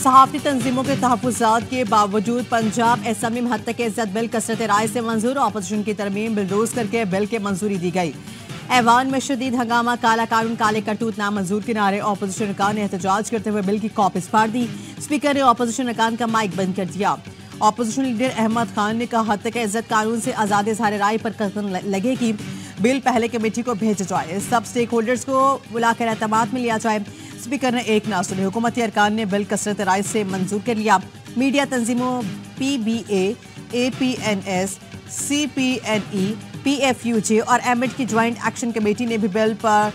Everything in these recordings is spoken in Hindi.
सहाफ़ी तंजीमों के तहफ़्फ़ुज़ात के बावजूद पंजाब असेंबली में हद तक इज़्ज़त बिल कसरत राय से मंजूर। अपोजिशन की तरमीम बिलडोज करके बिल के मंजूरी दी गई। ऐवान में शदीद हंगामा, काला कानून काले करतूत नामंजूर के नारे। अपोजिशन अरकान ने एहतजाज करते हुए बिल की कॉपीज फाड़ दी। स्पीकर ने अपोजिशन अरकान का माइक बंद कर दिया। अपोजिशन लीडर अहमद खान ने कहा हद तक इज़्ज़त कानून से आज़ाद इज़हार राय पर कतन लगेगी। बिल पहले कमेटी को भेजा जाए, सब स्टेक होल्डर्स को बुलाकर एतमाद में लिया जाए। स्पीकर ने एक ना सुनी। हुकूमती अरकान ने बिल कसरत राय से मंजूर कर लिया। मीडिया तंजीमों PBA, APNS, CPNE, PFUJ और एमिड की ज्वाइंट एक्शन कमेटी ने भी बिल पर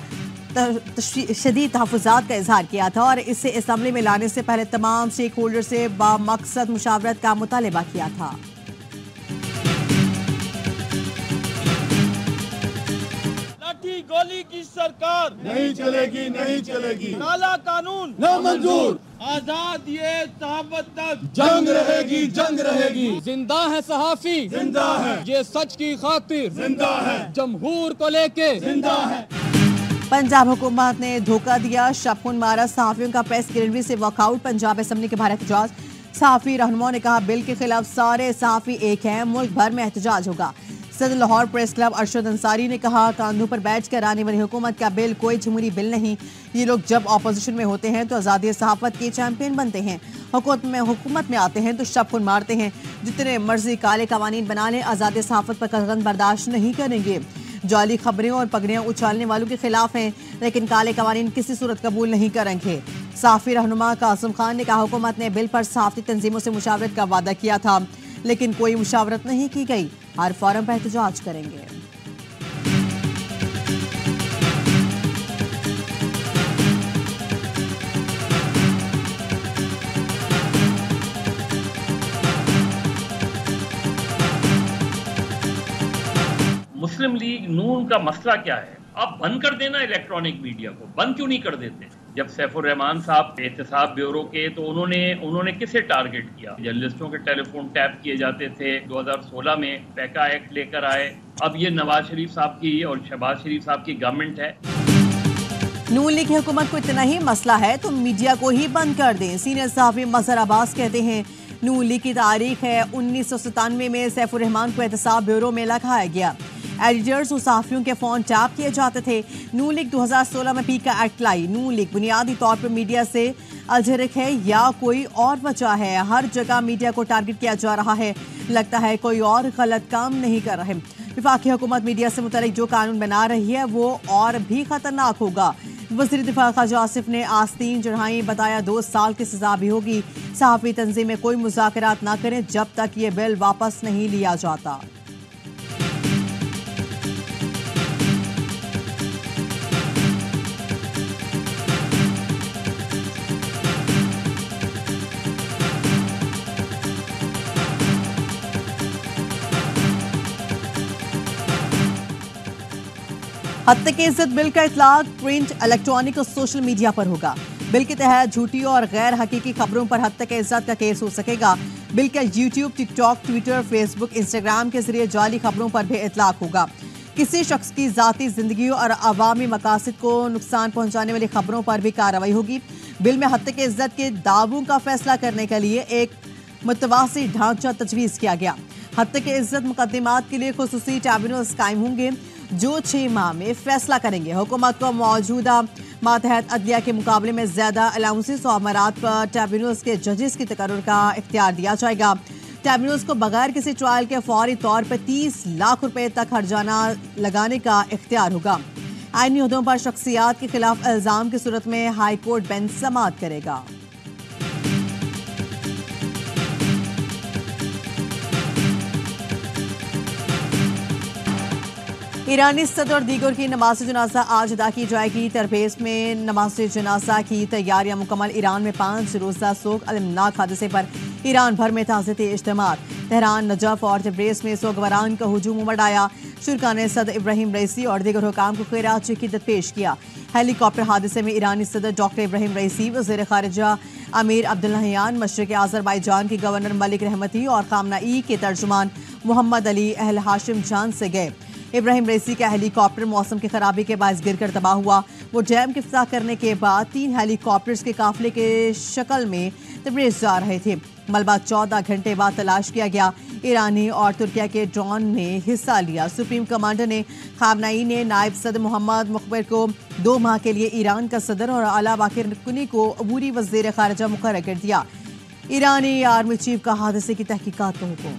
शदीद तहफ़्फ़ुज़ात का इजहार किया था और इसे असेंबली में लाने से पहले तमाम स्टेक होल्डर से बामकसद मुशावरत का मुतालबा किया था। गोली की सरकार नहीं चलेगी, नहीं चलेगी। काला कानून ना मंजूर। आजाद ये सहाफत तक जंग रहेगी, जंग रहेगी। जिंदा है सहाफी, जिंदा है। ये सच की खातिर जिंदा है। जमहूर को लेके जिंदा है। पंजाब हुकूमत ने धोखा दिया, शबखुन मारा। सहाफियों का प्रेस गैलरी से वॉकआउट। पंजाब असेंबली के बाहर एहतजाज। सहाफी रहनुमाओं ने कहा बिल के खिलाफ सारे सहाफी एक हैं, मुल्क भर में एहतजाज होगा। सदर लाहौर प्रेस क्लब अरशद अंसारी ने कहा कांधों पर बैठ कर आने वाली हुकूमत का बिल कोई जमहूरी बिल नहीं। ये लोग जब अपोजिशन में होते हैं तो आज़ादी सहाफत के चैंपियन बनते हैं, हुकूमत में आते हैं तो शबखुन मारते हैं। जितने मर्जी काले कवानीन बना लें, आज़ादी सहाफत पर कतन बर्दाश्त नहीं करेंगे। जाली खबरें और पगड़ियाँ उछालने वालों के खिलाफ हैं, लेकिन काले कवानीन किसी सूरत कबूल नहीं करेंगे। सहाफ़ी रहनुमा कासिम खान ने कहा हुकूमत ने बिल पर सहाफ़ी तंजीमों से मुशावरत का वादा किया था, लेकिन कोई मुशावरत नहीं की गई। हर फोरम पर एहतजाज करेंगे। मुस्लिम लीग नून का मसला क्या है? आप बंद कर देना इलेक्ट्रॉनिक मीडिया को, बंद क्यों नहीं कर देते? जब सैफुर रहमान साहब एहतसाब ब्यूरो के तो उन्होंने किसे टारगेट किया? जर्नलिस्टों के टेलीफोन टैप किए जाते थे। 2016 में पैका एक्ट लेकर आए। अब ये नवाज शरीफ साहब की और शहबाज शरीफ साहब की गवर्नमेंट है। नून लीग की हुकूमत को इतना ही मसला है तो मीडिया को ही बंद कर दें। सीनियर सहाफ़ी मजहर अब्बास कहते हैं नून लीग की तारीख है 1997 में सैफुर रहमान को एहतसाब ब्यूरो में लगाया गया। एडिटर्स और सहाफ़ियों के फ़ोन टैप किए जाते थे। नून लीग 2016 में पीका एक्ट लाई। नून लीग बुनियादी तौर पर मीडिया से अलझरक है या कोई और वजह है? हर जगह मीडिया को टारगेट किया जा रहा है। लगता है कोई और गलत काम नहीं कर रहे। वफाकी हुकूमत मीडिया से मुतालिक जो कानून बना रही है वो और भी खतरनाक होगा। वज़ीर दिफा ख्वाजा आसिफ ने आस्तीन चढ़ाई, बताया 2 साल की सजा भी होगी। सहाफ़ी तंजीमें कोई मुज़ाकरात ना करें जब तक ये बिल वापस नहीं लिया जाता। हद तक इज़्ज़त बिल का इतलाक प्रिंट, इलेक्ट्रॉनिक और सोशल मीडिया पर होगा। बिल के तहत झूठी और गैर हकीकी खबरों पर हद तक इज़्ज़त का केस हो सकेगा। बिल का YouTube, TikTok, Twitter, Facebook, Instagram के जरिए जाली खबरों पर भी इतलाक होगा। किसी शख्स की ज़ाती ज़िंदगी और अवामी मकासद को नुकसान पहुँचाने वाली खबरों पर भी कार्रवाई होगी। बिल में हद तक इज़्ज़त के दावों का फैसला करने के लिए एक मुतवासी ढांचा तजवीज़ किया गया। हद तक इज़्ज़त मुकदमात के लिए खुसूसी ट्रिब्यूनल्स कायम होंगे जो 6 माह में फैसला करेंगे। हुकूमत को मौजूदा मातहत अदलिया के मुकाबले में ज़्यादा अलाउंसेस और अमरात पर ट्रिब्यूनल्स के जजेस की तकर्रुर का इख्तियार दिया जाएगा। ट्रिब्यूनल्स को बगैर किसी ट्रायल के फौरी तौर पर 30 लाख रुपए तक हर्जाना लगाने का इख्तियार होगा। आईनी उहदों पर शख्सियात के खिलाफ इल्ज़ाम की सूरत में हाई कोर्ट बेंच समाअत करेगा। ईरानी सदर और दीगर की नमाज जनाजा आज अदा की जाएगी। तरबेज में नमाज जनाजा की तैयारियां मुकम्मल। ईरान में 5 रोज़ा सोग अलमनाक हादसे पर ईरान भर में ताज़े थे इज्तिमात। तेहरान, नजफ और तब्रेज़ में सोगवारान का हुजूम उमड़ आया। शुरा ने सदर इब्राहिम रईसी और दीगर हुकाम को खैरात अकीदत पेश किया। हेलीकॉप्टर हादसे में ईरानी सदर डॉक्टर इब्राहिम रईसी, वज़ीर ख़ारिजा अमीर अब्दुल्लाहियान, मशरिक़ आज़रबाईजान की गवर्नर मलिक रहमती और खामना-ई के तर्जुमान मोहम्मद अली अहल हाशिम जान से गए। इब्राहिम रईसी का हेलीकॉप्टर मौसम की खराबी के बायस गिरकर तबाह हुआ। वो डैम के इफ्ताह करने के बाद 3 हेलीकॉप्टर्स के काफिले के शक्ल में तबरेज जा रहे थे। मलबा 14 घंटे बाद तलाश किया गया। ईरानी और तुर्किया के ड्रोन ने हिस्सा लिया। सुप्रीम कमांडर ने खामनाई ने नायब सदर मोहम्मद मुखबिर को 2 माह के लिए ईरान का सदर और आला बाकिर कुनी को अबूरी वज़ीर ख़ारिजा मुकर्रर कर दिया। ईरानी आर्मी चीफ का हादसे की तहकीकात का हुक्म।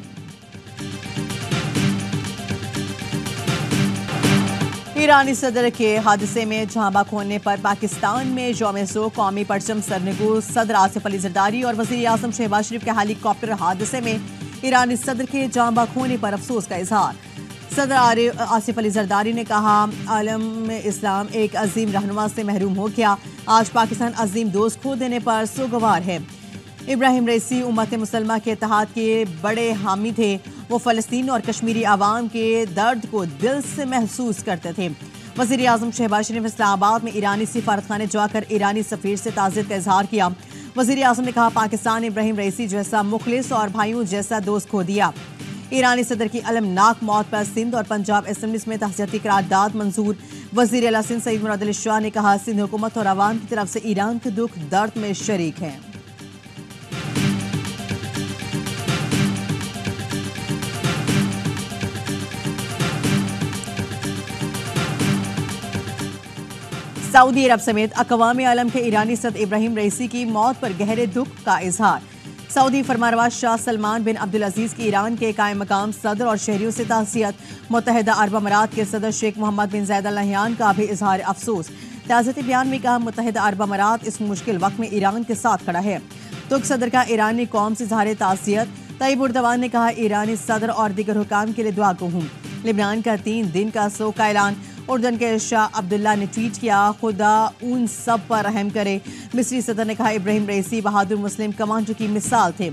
ईरानी सदर के हादसे में झांबा खोलने पर पाकिस्तान में यौम-ए-सो कौमी परचम सरनगू सदर आसिफ अली जरदारी और वज़ीर आज़म शहबाज शरीफ के हेलीकॉप्टर हादसे में ईरानी सदर के जांबा खोने पर अफसोस का इजहार। सदर आसिफ अली जरदारी ने कहा, आलम इस्लाम एक अजीम रहनुमा से महरूम हो गया। आज पाकिस्तान अजीम दोस्त खो देने पर सोगवार है। इब्राहिम रईसी उम्मत मुसलमा के इत्तेहाद के बड़े हामी थे। वो फ़लस्तीन और कश्मीरी आवाम के दर्द को दिल से महसूस करते थे। वज़ीर आज़म शहबाज शरीफ इस्लामाबाद में ईरानी सिफारतखाने जाकर ईरानी सफ़ीर से ताज़ियत का इजहार किया। वज़ीर आज़म ने कहा, पाकिस्तान ने इब्राहिम रईसी जैसा मुखलिस और भाइयों जैसा दोस्त खो दिया। ईरानी सदर की अलमनाक मौत पर सिंध और पंजाब असम्बली में तहसीती करारदाद मंजूर। वज़ीर आला सिंध सईद मुराद अली शाह ने कहा, सिंध हुकूमत और आवाम की तरफ से ईरान के दुख दर्द में शरीक हैं। सऊदी अरब समेत अक़वाम आलम के ईरानी सदर इब्राहिम रईसी की मौत पर गहरे दुख का इजहार। सऊदी फरमानरवा शाह सलमान बिन अब्दुल अजीज की ईरान के कायम मकाम सदर और शहरियों से ताज़ियत। मुत्तहिदा अरब अमारात के सदर शेख मोहम्मद बिन ज़ायद अल नहयान का भी इजहार अफसोस। ताज़ियती बयान में कहा, मुत्तहिदा अरब अमारात इस मुश्किल वक्त में ईरान के साथ खड़ा है। तुर्क सदर का ईरानी कौम से इजहार ताज़ियत। तय्यब उर्दवान ने कहा, ईरानी सदर और दीगर हुकाम के लिए दुआ को हूँ। लिबनान का 3 दिन का शोक का ऐलान। उर्दन के शाह अब्दुल्ला ने ट्वीट किया, खुदा उन सब पर रहम करे। मिस्री सदर ने कहा, इब्राहिम रईसी बहादुर मुस्लिम कमांडर की मिसाल थे।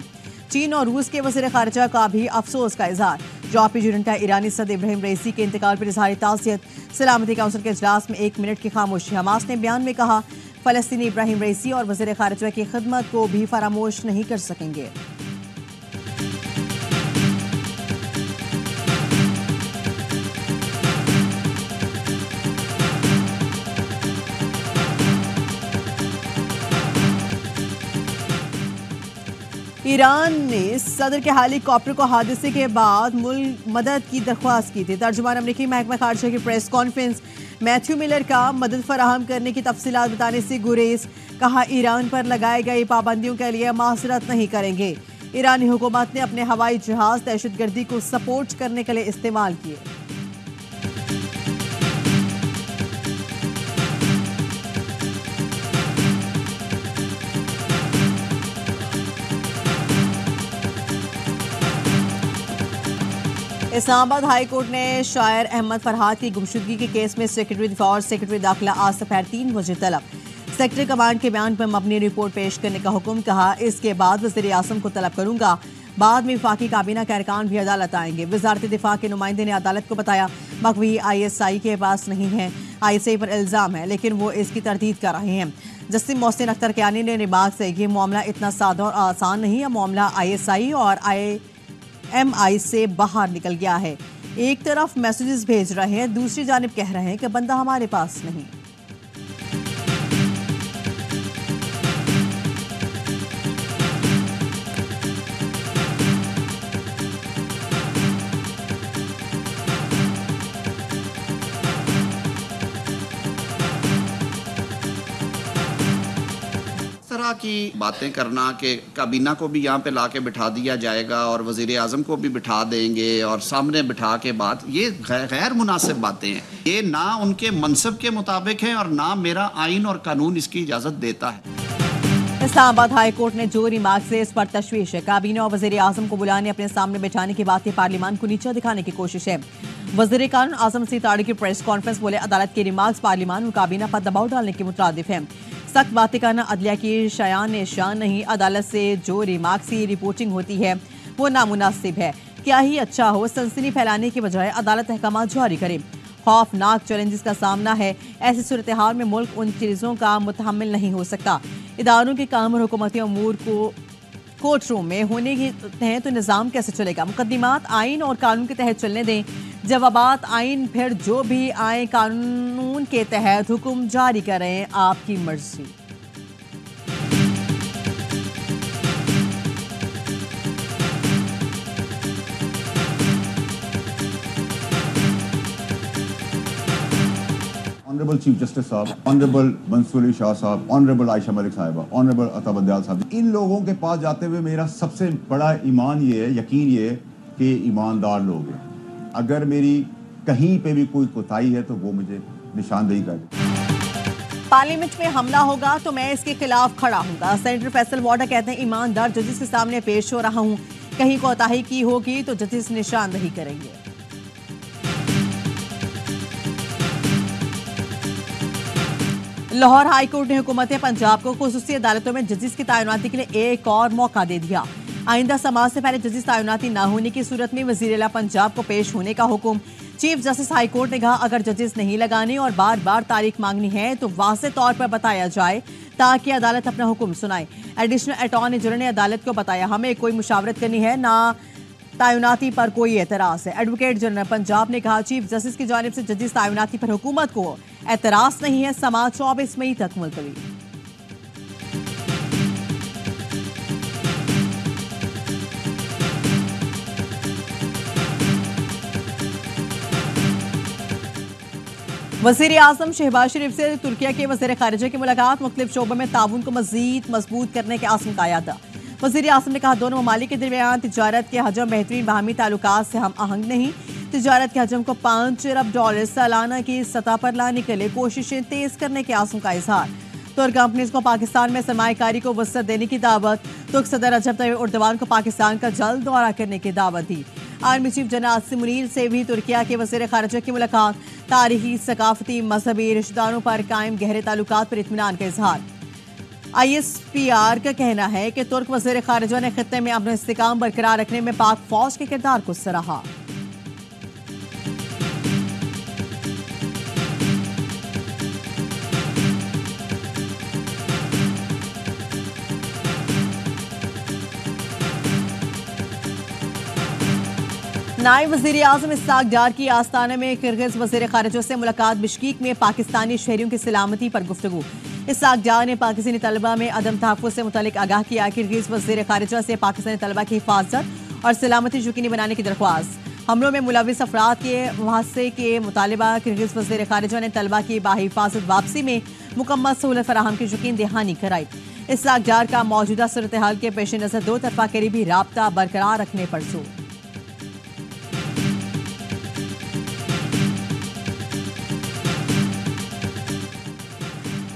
चीन और रूस के वज़ीर ख़ारिजा का भी अफसोस का इजहार। यूरोपीय यूनियन का ईरानी सदर इब्राहिम रईसी के इंतकाल पर इजहार ताज़ियत। सलामती काउंसिल के इजलास में 1 मिनट की खामोशी। हमास ने बयान में कहा, फ़लस्तीनी इब्राहिम रईसी और वज़ीर ख़ारिजा की खिदमत को भी फरामोश नहीं कर सकेंगे। ईरान ने सदर के हेलीकॉप्टर को हादसे के बाद मुल्क मदद की दरख्वास्त की थी। तर्जुमान अमरीकी महकमा खारजा की प्रेस कॉन्फ्रेंस। मैथ्यू मिलर का मदद फराहम करने की तफसीलात बताने से गुरेज। कहा, ईरान पर लगाए गए पाबंदियों के लिए माजरत नहीं करेंगे। ईरानी हुकूमत ने अपने हवाई जहाज दहशतगर्दी को सपोर्ट करने के लिए इस्तेमाल किए। इस्लामाबाद हाई कोर्ट ने शायर अहमद फरहाद की गुमशुदगी के केस में सेक्रेटरी दिफा और सेक्रेटरी दाखिला आज दोपहर 3 बजे तलब सेक्रेटरी कमांड के बयान पर मबनी रिपोर्ट पेश करने का हुक्म। कहा, इसके बाद वज़ीर आज़म को तलब करूंगा। बाद में वफाकी काबीना के अरकान भी अदालत आएंगे। वज़ारत दिफा के नुमाइंदे ने अदालत को बताया, मकवी ISI के पास नहीं है। ISI पर इल्ज़ाम है, लेकिन वो इसकी तरदीद कर रहे हैं। जस्टिस मोहसिन अख्तर कियानी ने रिमार्क से ये मामला इतना सादा और आसान नहीं है। मामला ISI और IMI से बाहर निकल गया है। एक तरफ मैसेजेस भेज रहे हैं, दूसरी जानिब कह रहे हैं कि बंदा हमारे पास नहीं। की बातें करना कि काबीना को भी यहाँ पे ला के बिठा दिया जाएगा और वज़ीर आज़म को भी बिठा देंगे और सामने बिठा के बात, ये गैर मुनासिब बातें हैं। ये ना उनके मनसब के मुताबिक है और ना मेरा आइन और कानून इसकी इजाज़त देता है। इस्लामाबाद हाई कोर्ट ने जो रिमार्क से इस पर तशवीश है। काबीना और वज़ीर आज़म को बुलाने अपने सामने बिठाने की बात पार्लियामान को नीचा दिखाने की कोशिश है। वज़ीर कानून आज़म सीताड़ी की प्रेस कॉन्फ्रेंस बोले, अदालत के रिमार्क्स पार्लियामान और काबीना पर दबाव डालने के मुताबिक है। सख्त बातें करना अदलिया की शान शान नहीं। अदालत से जो रिमार्क से रिपोर्टिंग होती है वो नामुनासिब है। क्या ही अच्छा हो, सनसनी फैलाने के बजाय अदालत अहकाम जारी करे। खौफनाक चैलेंजेस का सामना है। ऐसी सूरत हाल में मुल्क उन चीज़ों का मुतहम्मिल नहीं हो सकता। इदारों के काम और हुकूमती अमूर को कोर्ट रूम में होने हैं तो निज़ाम कैसे चलेगा? मुकदमात आइन और कानून के तहत चलने दें, जवाबात आइन फिर जो भी आए कानून के तहत हुक्म जारी करें, आपकी मर्जी। ऑनरेबल चीफ जस्टिस साहब, ऑनरेबल मंसूर अली शाह साहब, ऑनरेबल आयशा मलिक साहिबा, ऑनरेबल अता बंदयाल साहब, इन लोगों के पास जाते हुए मेरा सबसे बड़ा ईमान ये है, यकीन ये है कि ईमानदार लोग हैं। अगर मेरी कहीं पे भी कोई कोताही है तो वो मुझे निशानदेही कर दे। पार्लियामेंट में हमला होगा तो मैं इसके खिलाफ खड़ा हूंगा। सेनेटर फैसल वाडा कहते हैं ईमानदार जजेस के सामने पेश हो रहा हूं, कहीं कोताही की होगी तो जजेस निशानदेही करेंगे। लाहौर हाई कोर्ट ने हुकूमत पंजाब को खुसूसी अदालतों में जजेस की तैनाती के लिए एक और मौका दे दिया। आइंदा समाज से पहले जजेस तैनाती न होने की सूरत में वजीर आला पंजाब को पेश होने का हुक्म। चीफ जस्टिस हाई कोर्ट ने कहा अगर जजेस नहीं लगाने और बार बार तारीख मांगनी है तो वाज़ेह तौर पर बताया जाए ताकि अदालत अपना हुक्म सुनाए। एडिशनल अटॉर्नी जनरल ने अदालत को बताया हमें कोई मुशावरत करनी है ना तैनाती पर कोई एतराज है। एडवोकेट जनरल पंजाब ने कहा चीफ जस्टिस की जानिब से जजेस तैनाती पर हुकूमत को एतराज नहीं है। समाज 24 मई तक मुलतवी। वज़ीर आज़म शहबाज शरीफ से तुर्किया के वज़ीर ख़ारिजा की मुलाकात, मुख्तलिफ शोबों में ताउन को मज़ीद मजबूत करने के आज़म का यादा। वज़ीर आज़म ने कहा दोनों ममालिक के दरमियान तिजारत के हजम बेहतरीन बाहमी ताल्लुकात से हम आहंग नहीं। तिजारत के हजम को $5 अरब सालाना की सतह पर लाने के लिए कोशिशें तेज करने के आज़म का इजहार। तुर्क कंपनीज को पाकिस्तान में सरमायाकारी को वसअत देने की दावत। तुर्क सदर रजब तय्यब एर्दोगान को पाकिस्तान का जल्द दौरा करने की दावत दी। Army chief general Asim Munir से भी तुर्किया के वज़ीर ख़ारिजा की मुलाकात। तारीखी, सकाफती, मजहबी रिश्तेदारों पर कायम गहरे ताल्लुकात पर इत्मीनान का इजहार। ISPR का कहना है कि तुर्क वज़ीर ख़ारिजा ने खित्ते में अपना इस्तेकाम बरकरार रखने में पाक फौज के किरदार को सराहा। नायब वज़ीर आज़म इस्हाक डार की आस्ताना में किर्गिज़ वज़ीर ख़ारिजा से मुलाकात। बिश्कीक में पाकिस्तानी शहरियों की सलामती पर गुफ्तगू। इस्हाक डार ने पाकिस्तानी तलबा में अदम तहफ़्फ़ुज़ से मुतल्लिक़ आगाह किया। किर्गिज़ वज़ीर ख़ारिजा से पाकिस्तानी तलबा की हिफाजत और सलामती यकीनी बनाने की दरख्वास्त। हमलों में मुलविस अफराद के मुआवजे के मुतालिबा। किर्गिज़ वज़ीर ख़ारिजा ने तलबा की बाहिफाजत वापसी में मुकम्मल सहूलत फराहम की यकीन दहानी कराई। इस्हाक डार का मौजूदा सूरत हाल के पेश नज़र दो तरफा करीबी राब्ता बरकरार रखने पर जोर।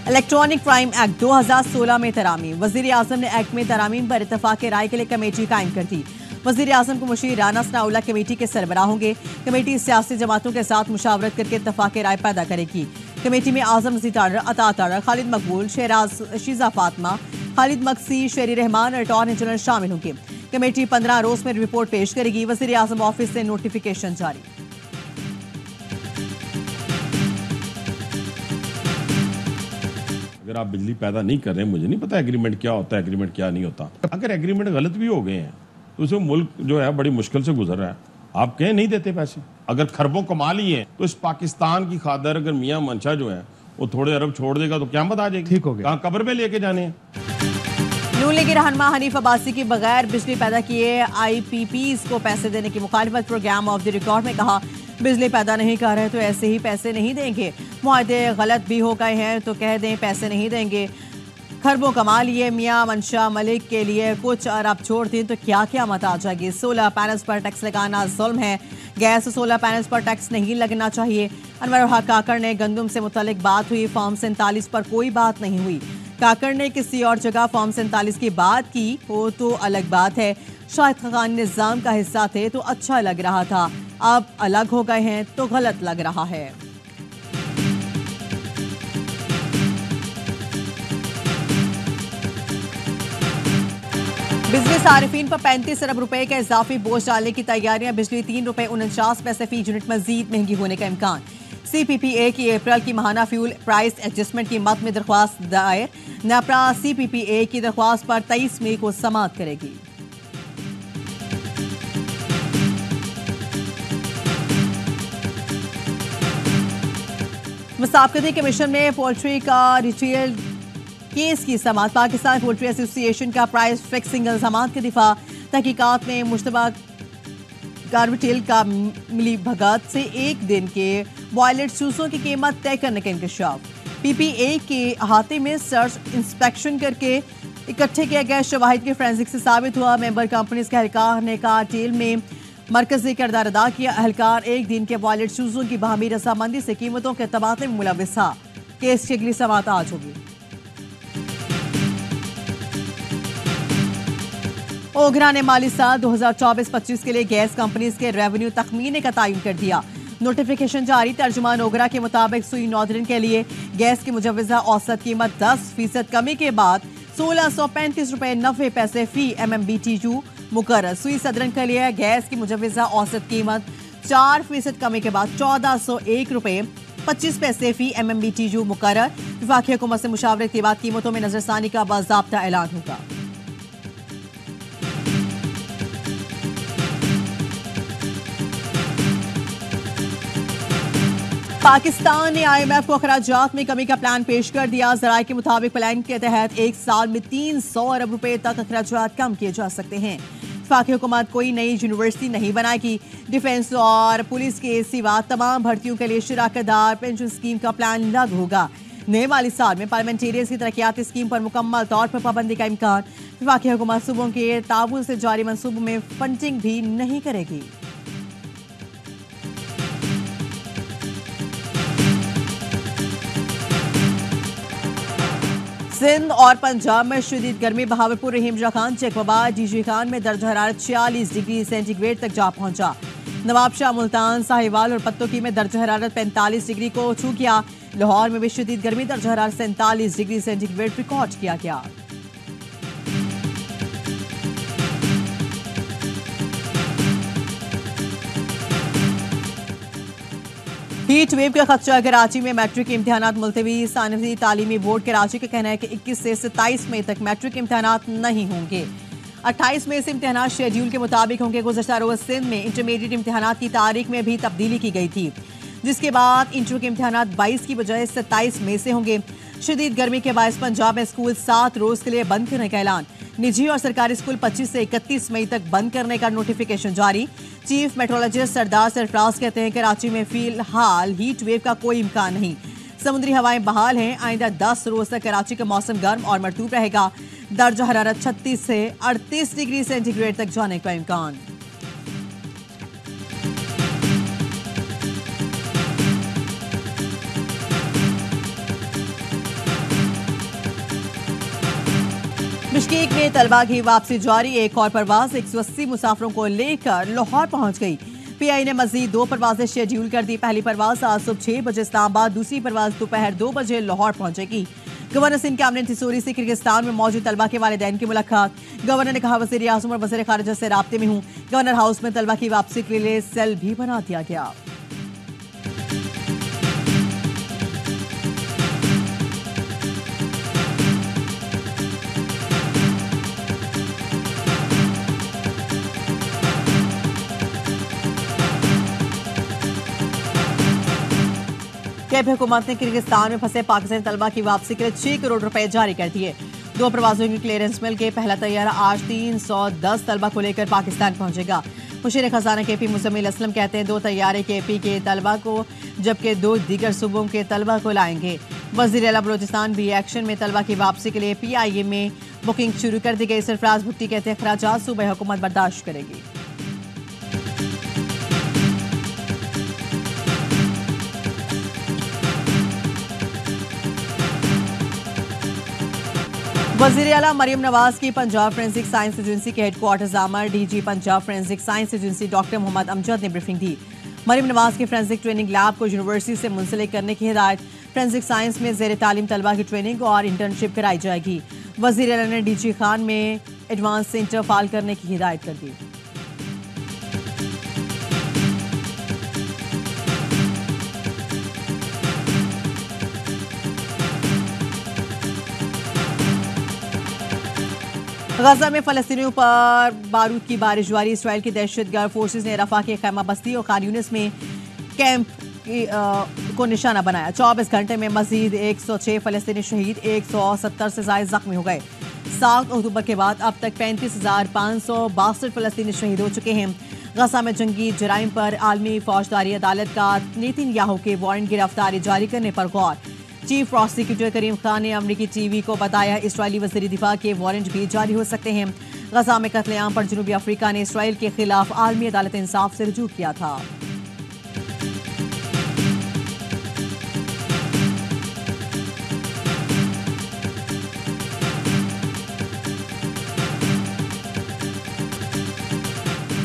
इलेक्ट्रॉनिक क्राइम एक्ट 2016 में तरामीम। वज़ीर आज़म ने एक्ट में तरामीम पर इत्तफाक़ राय के लिए कमेटी कायम कर दी। वज़ीर आज़म को मुशीर राना सनाउल्लाह कमेटी के सरबराह होंगे। कमेटी सियासी जमातों के साथ मुशावरत करके इत्तफाक़ राय पैदा करेगी। कमेटी में आज़म रज़ी तारर, अता तारर, खालिद मकबूल, शहराज शीजा फातिमा, खालिद मक्सी, शेरी रहमान और अटॉर्नी जनरल शामिल होंगे। कमेटी 15 रोज में रिपोर्ट पेश करेगी। वज़ीर आज़म ऑफिस से नोटिफिकेशन जारी। अगर आप बिजली पैदा नहीं कर रहे हैं, मुझे नहीं पता एग्रीमेंट क्या होता है, एग्रीमेंट क्या नहीं होता। अगर एग्रीमेंट गलत भी हो गए हैं तो उसमें मुल्क जो है बड़ी मुश्किल से गुजर रहा है। आप कहें नहीं देते पैसे, अगर खरबों कमा लिए तो इस पाकिस्तान की खातर अगर मियां मंशा जो है वो थोड़े अरब छोड़ देगा तो क़यामत आ जाएगी। ठीक हो गया, कब्र में लेके जाने हैं। नून लीगी रहनुमा हनीफ अब्बासी की बगैर बिजली पैदा किए IPPs को पैसे देने की मुखालिफत। प्रोग्राम ऑफ द रिकॉर्ड में कहा बिजली पैदा नहीं कर रहे तो ऐसे ही पैसे नहीं देंगे। मुआहदे गलत भी हो गए हैं तो कह दें पैसे नहीं देंगे। खरबों कमा लिए मियां मंशा मलिक के लिए कुछ अरब छोड़ दें तो क्या क्या मत आ जाएगी। सोलर पैनल्स पर टैक्स लगाना जुल्म है। गैस सोलर पैनल्स पर टैक्स नहीं लगना चाहिए। अनवर हक काकड़ ने गंदम से मुतल्लिक बात हुई, फॉर्म 47 पर कोई बात नहीं हुई। काकड़ ने किसी और जगह फॉर्म 47 की बात की हो तो अलग बात है। शाहिद खान निज़ाम का हिस्सा थे तो अच्छा लग रहा था, अब अलग हो गए हैं तो गलत लग रहा है। बिजली सारिफीन पर 35 अरब रुपए का इजाफी बोझ डालने की तैयारियां। बिजली ₹3.49 फी यूनिट मजीद महंगी होने का इम्कान। CPPA की अप्रैल की माहाना फ्यूल प्राइस एडजस्टमेंट की मद में दरख्वास्त दायर। नेपरा CPPA की दरख्वास्त पर 23 मई को समाअत करेगी। मुसाफिरी कमीशन में पोल्ट्री का रिटेल केस की समाअत। पाकिस्तान पोल्ट्री एसोसिएशन का प्राइस फिक्सिंग इल्जामात के दिफा। तहकीकात में मुश्तबा कार्बिटेल का मिली भगत से एक दिन के बॉयलेट चूसों की कीमत तय करने का इंकशाफ। PPA के अहाते में सर्च इंस्पेक्शन करके इकट्ठे किए गए शवाहिद के फोरेंसिक से साबित हुआ मेंबर कंपनीज के एहलकार ने कार्टेल में मरकजी किरदार अदा किया। एहलकार एक दिन के बॉयलेट चूसों की बाहमी रजामंदी से कीमतों के तबादले में मुलविस था। केस की अगली समाअत आज होगी। ओगरा ने माली साल 2024-25 के लिए गैस कंपनीज के रेवेन्यू तखमीने का तयन कर दिया। नोटिफिकेशन जारी। तर्जुमान ओगरा के मुताबिक सुई नॉर्दर्न के लिए गैस की मुजव्वजा औसत कीमत 10% कमी के बाद 1635 रुपए 90 पैसे फी MMBTU मुकर्रर। सुई सदरन के लिए गैस की मुजव्वजा औसत कीमत 4% कमी के बाद 1401 रुपए 25 पैसे फी MMBTU मुकर्रर। वफाकी हुकूमत से मुशावरत के बाद कीमतों में नजरसानी का बाज़ाब्ता ऐलान होगा। पाकिस्तान ने IMF को अखराजात में कमी का प्लान पेश कर दिया। ज़राए के मुताबिक प्लान के तहत एक साल में 300 अरब रुपए तक अखराजात कम किए जा सकते हैं। वफाकी हुकूमत कोई नई यूनिवर्सिटी नहीं बनाएगी। डिफेंस और पुलिस के सिवा तमाम भर्तियों के लिए शराकतदार पेंशन स्कीम का प्लान लागू होगा। नए माली साल में पार्लियामेंटेरियंस की तरक्याती स्कीम पर मुकम्मल तौर पर पाबंदी का इम्कान। वफाकी हुकूमत सूबों के ताउन से जारी मंसूबों में फंडिंग भी नहीं करेगी। सिंध और पंजाब में शदीद गर्मी। बहावलपुर रहीमजा खान चकवाबा DG खान में दर्ज हरारत 46 डिग्री सेंटीग्रेड तक जा पहुंचा। नवाबशाह मुल्तान साहिवाल और पत्तोकी में दर्ज हरारत 45 डिग्री को छू किया। लाहौर में भी शदीद गर्मी दर्ज हरारत 47 डिग्री सेंटीग्रेड रिकॉर्ड किया गया। हीट वेव का खदशा। कराची में मैट्रिक इम्तिहानात मुलतवी। सानवी तालीमी बोर्ड कराची का कहना है कि 21 से 27 मई तक मैट्रिक इम्तिहानात नहीं होंगे। 28 मई से इम्तिहानात शेड्यूल के मुताबिक होंगे। गुज़श्ता रोज़ सिंध में इंटरमीडिएट इम्तिहानात की तारीख में भी तब्दीली की गई थी, जिसके बाद इंटर के इम्तिहानात 22 की बजाय 27 मई से होंगे। शदीद गर्मी के बायस पंजाब में स्कूल 7 रोज के लिए बंद करने का ऐलान। निजी और सरकारी स्कूल 25 से 31 मई तक बंद करने का नोटिफिकेशन जारी। चीफ मेट्रोलॉजिस्ट सरदार सरफराज कहते हैं कराची में फिलहाल हीट वेव का कोई इम्कान नहीं। समुद्री हवाएं बहाल हैं। आइंदा 10 रोज तक कराची का मौसम गर्म और मरतूब रहेगा। दर्जा हरारत 36 से 38 डिग्री सेंटीग्रेड तक जाने का इम्कान। बिश्केक में तलबा की वापसी जारी। एक और परवाज 180 मुसाफिरों को लेकर लाहौर पहुंच गई। PI ने मजीद 2 परवाजें शेड्यूल कर दी। पहली परवाज आज सुबह 6 बजे इस्लामाबाद, दूसरी परवाज दोपहर 2 बजे लाहौर पहुंचेगी। गवर्नर सिंध कैबिनेट थिसोरी से किर्गिस्तान में मौजूद तलबा के वालिदैन की मुलाकात। गवर्नर ने कहा वज़ीर आज़म और वज़ीर ख़ारिजा से राब्ते में हूँ। गवर्नर हाउस में तलबा की वापसी के लिए सेल भी बना दिया गया। कैब हुकूमत ने किर्गिस्तान में फंसे पाकिस्तानी तलबा की वापसी के लिए 6 करोड़ रुपए जारी कर दिए। 2 प्रवासियों की क्लियरेंस मिल के पहला तैयारा आज 310 तलबा को लेकर पाकिस्तान पहुंचेगा। मुशीर खजाना KP मुज़म्मिल असलम कहते हैं 2 तैयारे KP के तलबा को जबकि 2 दीगर सूबों के तलबा को लाएंगे। वज़ीर आला बलोचिस्तान भी एक्शन में तलबा की वापसी के लिए PIA में बुकिंग शुरू कर दी गई। सरफराज भुट्टी कहते हैं खराजात सूबा हुकूमत बर्दाश्त करेगी। वज़ीर आला मरियम नवाज की पंजाब फोरेंसिक साइंस एजेंसी के हेडक्वार्टर्स आमर DG Punjab forensic science agency doctor Mohammad Amjad ने ब्रीफिंग दी। मरियम नवाज के फोरेंसिक ट्रेनिंग लैब को यूनिवर्सिटी से मुंसलिक करने की हिदायत। फोरेंसिक साइंस में ज़ेर तालीम तलबा की ट्रेनिंग और इंटर्नशिप कराई जाएगी। वज़ीर आला ने DG खान में एडवांस सेंटर फाल करने की हिदायत कर दी। गजा में फलस्तीनियों पर बारूद की बारिश जारी। इसराइल की दहशतगर्द फोर्सेस ने रफा के खैमा बस्ती और खान यूनिस में कैंप को निशाना बनाया। 24 घंटे में मजीद 106 फलस्तीनी शहीद, 170 से ज्यादा जख्मी हो गए। 7 अक्टूबर के बाद अब तक 35,562 फलस्तीनी शहीद हो चुके हैं। गजा में जंगी जराइम पर आलमी फौजदारी अदालत का नेतन्याहू के वारंट गिरफ्तारी जारी करने पर गौर। चीफ प्रोसिक्यूटर करीम खान ने अमरीकी टीवी को बताया इसराइली वज़ीर दिफा के वारंट भी जारी हो सकते हैं। गजा में कत्लेआम पर जनूबी अफ्रीका ने इसराइल के खिलाफ आलमी अदालत इंसाफ से रुजू किया था।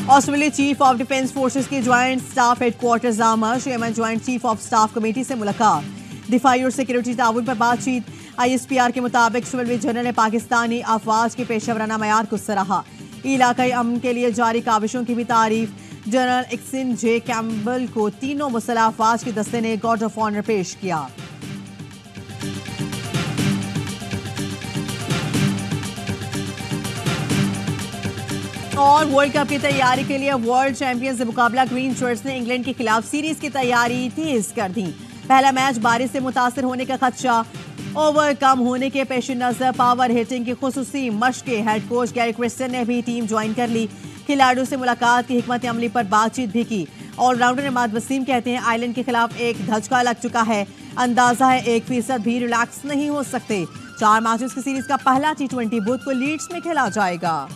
Australia chief of defence forces के ज्वाइंट स्टाफ हेडक्वार्टर्स आमद। Chairman joint chief of staff committee से मुलाकात। दिफाई और सिक्योरिटी ताउन पर बातचीत। ISPR के मुताबिक सिविल जनरल ने पाकिस्तानी अफवाज के पेशेवराना मयार को सराहा। इलाकाई अमन के लिए जारी काविशों की भी तारीफ। जनरल एक्सिन जे कैम्बल को तीनों मुसल्ह अफवाज के दस्ते ने गार्ड ऑफ ऑनर पेश किया। और वर्ल्ड कप की तैयारी के लिए वर्ल्ड चैंपियंस से मुकाबला ग्रीन शर्ट्स ने इंग्लैंड के खिलाफ सीरीज की तैयारी तेज कर दी। पहला मैच बारिश से मुतासर होने का खदशा ओवर कम होने के पेश नजर पावर हिटिंग की खुसूसी मशकें। हेड कोच गैरी क्रिस्टन ने भी टीम ज्वाइन कर ली। खिलाड़ियों से मुलाकात की हिकमत अमली पर बातचीत भी की। ऑलराउंडर इमाद वसीम कहते हैं आयरलैंड के खिलाफ एक धचका लग चुका है। अंदाजा है 1% भी रिलैक्स नहीं हो सकते। 4 मैचेस की सीरीज का पहला T20 बुध को लीड्स में खेला जाएगा।